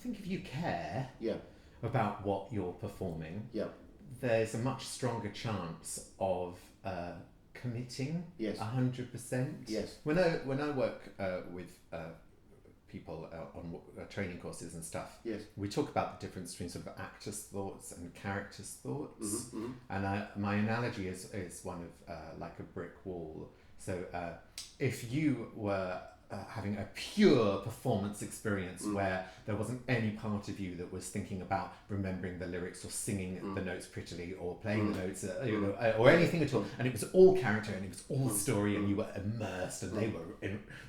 think if you care Yeah. about what you're performing, Yeah. there's a much stronger chance of committing Yes. 100%. Yes. When I work with people on training courses and stuff, Yes. we talk about the difference between sort of actors' thoughts and characters' thoughts. Mm-hmm. Mm-hmm. And my analogy is one of like a brick wall. So if you were having a pure performance experience where there wasn't any part of you that was thinking about remembering the lyrics or singing the notes prettily or playing the notes or anything at all, and it was all character and it was all story and you were immersed and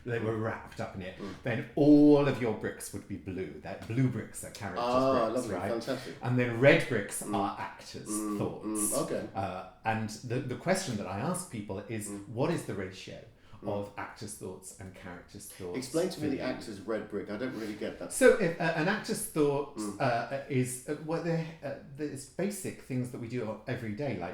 they were wrapped up in it, then all of your bricks would be blue. That blue bricks are characters' bricks, lovely. right? Fantastic. And then red bricks are actors' thoughts. Okay. And the question that I ask people is, what is the ratio of actors' thoughts and characters' thoughts? Explain to me the actor's red brick. I don't really get that. So if, an actor's thought is there's basic things that we do every day, like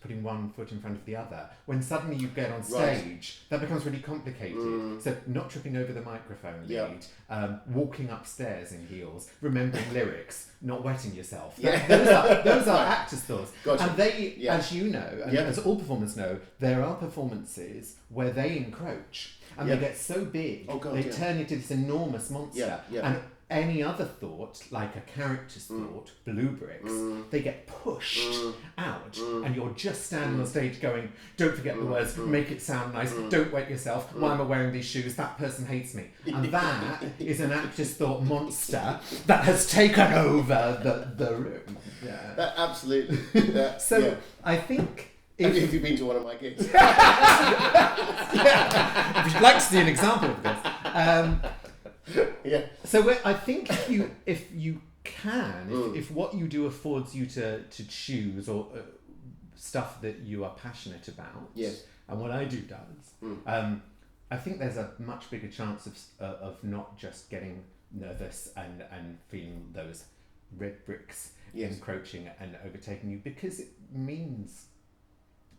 putting one foot in front of the other. When suddenly you get on stage, that becomes really complicated. So not tripping over the microphone lead, walking upstairs in heels, remembering lyrics, not wetting yourself. Those are actors' thoughts. Gotcha. And they, as you know, and as all performers know, there are performances where they encroach and they get so big, they turn into this enormous monster. And any other thought, like a character's thought, blue bricks, they get pushed out, and you're just standing on stage going, don't forget the words, make it sound nice, don't wet yourself, why am I wearing these shoes, that person hates me. And that is an actor's thought monster that has taken over the room. Yeah. That absolutely. I think... If you've been to one of my gigs. If you'd like to see an example of this. So I think if you can, if what you do affords you to choose or stuff that you are passionate about, and what I do does, I think there's a much bigger chance of not just getting nervous and feeling those red bricks encroaching and overtaking you, because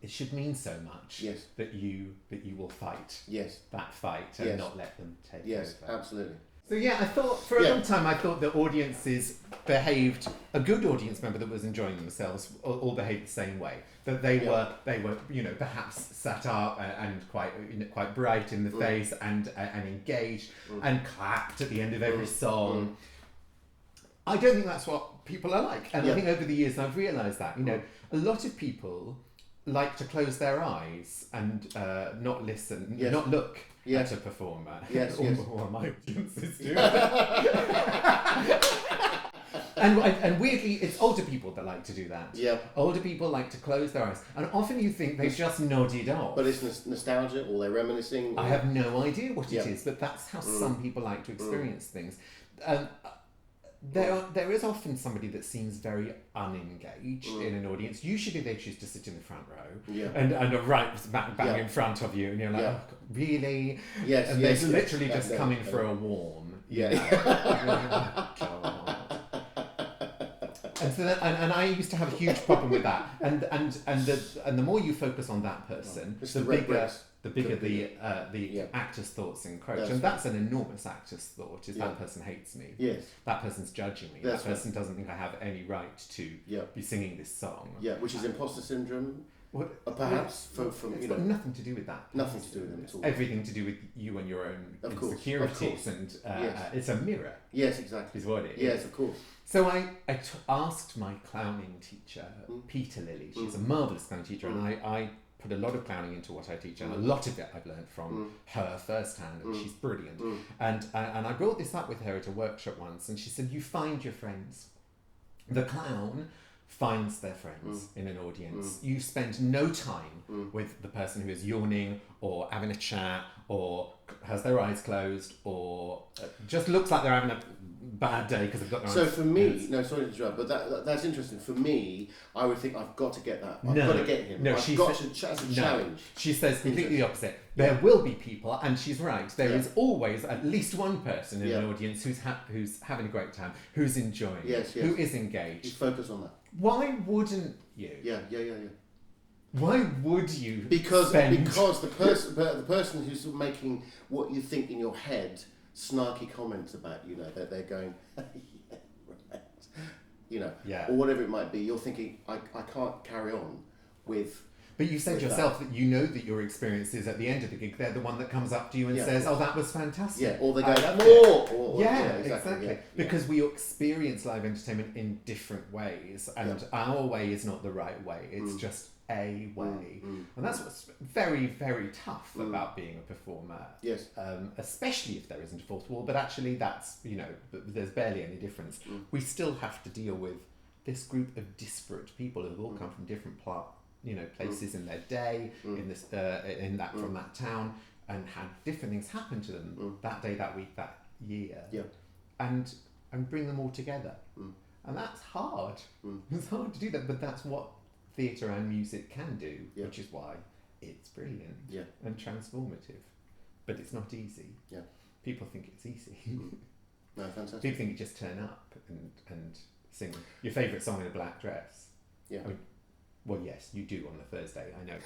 it should mean so much that you will fight that fight and not let them take over. Yes, absolutely. So I thought for a long time the audiences behaved, a good audience member that was enjoying themselves all behaved the same way. That they were perhaps sat up and quite bright in the face and engaged and clapped at the end of every song. I don't think that's what people are like, and I think over the years I've realised that a lot of people like to close their eyes and not listen, not look at a performer. Or my audiences do. and weirdly, it's older people that like to do that. Yeah. Older people like to close their eyes, and often you think they've just nodded off. But it's nostalgia, or they're reminiscing. I have no idea what it is, but that's how some people like to experience things. There is often somebody that seems very unengaged in an audience. Usually they choose to sit in the front row and are right bang in front of you, and you're like, oh, really? Yes, and they're literally just coming for a warm. And so and I used to have a huge problem with that. And the more you focus on that person, the bigger the actor's thoughts encroach. And that's an enormous actor's thought, is that person hates me. Yes. That person's judging me. That person doesn't think I have any right to be singing this song. Yeah, which is imposter syndrome. Perhaps it's got nothing to do with that. Nothing to do with it at all. Everything to do with you and your own insecurities, and it's a mirror. Yes, exactly. Is what it is. Yes, of course. So I asked my clowning teacher, Peter Lilly. She's a marvellous clowning teacher, and I put a lot of clowning into what I teach, and a lot of it I've learned from her firsthand, and she's brilliant. And I brought this up with her at a workshop once, and she said, you find your friends. The clown finds their friends in an audience. You spend no time with the person who is yawning or having a chat or has their eyes closed or just looks like they're having a bad day because they've got their eyes. So for me, no, sorry to interrupt, but that's interesting. For me, I would think I've got to get that. I've got to get him. I've got to as a challenge. She says completely the opposite. There will be people, and she's right. There is always at least one person in an audience who's having a great time, who's enjoying it, who is engaged. Just focus on that. Why wouldn't you? Yeah. Why would you? Because the person who's making what you think in your head snarky comments about that they're going. or whatever it might be, you're thinking, I can't carry on with. But you said yourself that you know that your experiences at the end of the gig, they're the one that comes up to you and says, "Oh, that was fantastic." Yeah, or they go, "More." Exactly. Yeah. Because we experience live entertainment in different ways, and our way is not the right way. It's just a way, and that's what's very, very tough about being a performer. Yes. Especially if there isn't a fourth wall. But actually, that's there's barely any difference. We still have to deal with this group of disparate people who have all come from different places in their day, from that town, and had different things happen to them that day, that week, that year, and bring them all together, and that's hard. It's hard to do that, but that's what theatre and music can do, which is why it's brilliant and transformative. But it's not easy. People think it's easy. No, fantastic. People think you just turn up and sing your favourite song in a black dress. Yeah. Well, yes, you do on the Thursday, I know.